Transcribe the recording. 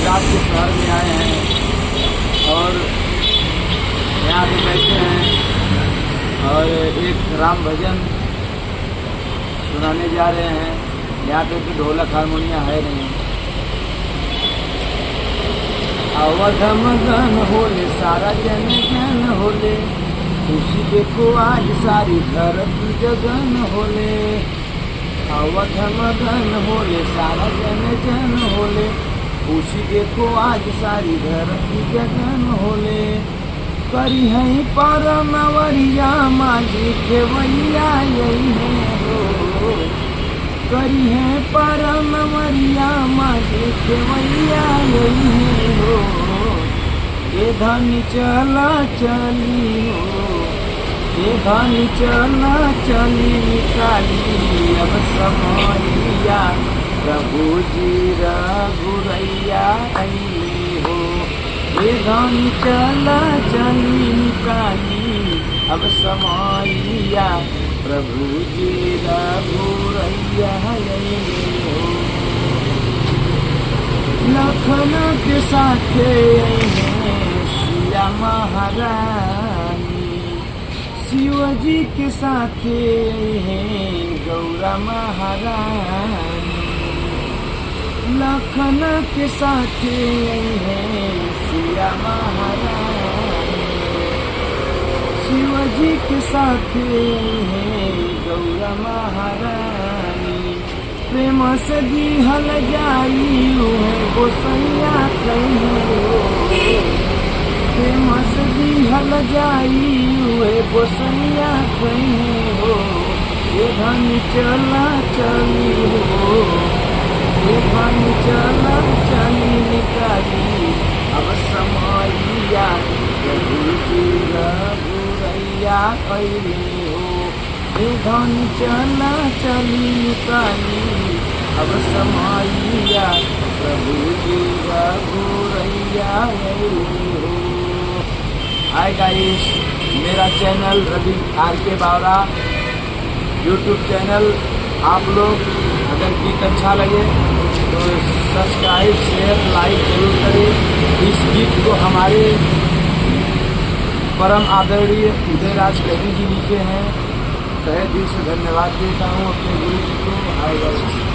गुजरात के शहर में आए हैं और यहाँ पे बैठे हैं और एक राम भजन सुनाने जा रहे हैं। यहाँ पे तो ढोलक हारमोनिया है नहीं। अवध मगन होले सारा जन जन होले, खुशी देखो आज सारी धरती गगन होले। अवध मगन होले सारा जन जन होले, खुशी देखो आज सारी धरती गगन होले। करी है परमवरिया माझी खेवैया यही है हो, करी है परमवरिया माझी खेवैया यही है हो। ये धनी चला चली हो, ये धनी चला चली निकाली अब समैया, प्रभु जी रघुरैया अइले हो। ये धनी चला चली निकाली अब समैया, प्रभु जी रघुरैया अइले हो। लखन के साथे सिया महारानी, शिव जी के साथे हैं गौरा महारानी। लखन के साथे हैं सिया महारानी, शिव जी के साथे हैं गौरा महारानी। प्रेम से दिहल जाई है गोसैया कहीं हो, प्रेम से दिहल जाई है गोसैया कहीं हो। ये धनी चला चली हो, ये धनी चला चली निकाली अब समैया, प्रभु जी रघुरैया अइले हो। ये धनी चला चली निकाली अब समैया, प्रभु जी रघुरैया अइले हो। हाय गाइस, मेरा channel Ravi R K. Bawra YouTube channel. आप लोग अगर गीत अच्छा लगे तो सब्सक्राइब शेयर लाइक जरूर करें। इस गीत को हमारे परम आदरणीय उदयराज कवि जी लिखे हैं। तहे दिल से धन्यवाद देता हूँ अपने गुरु जी को। Hi guys.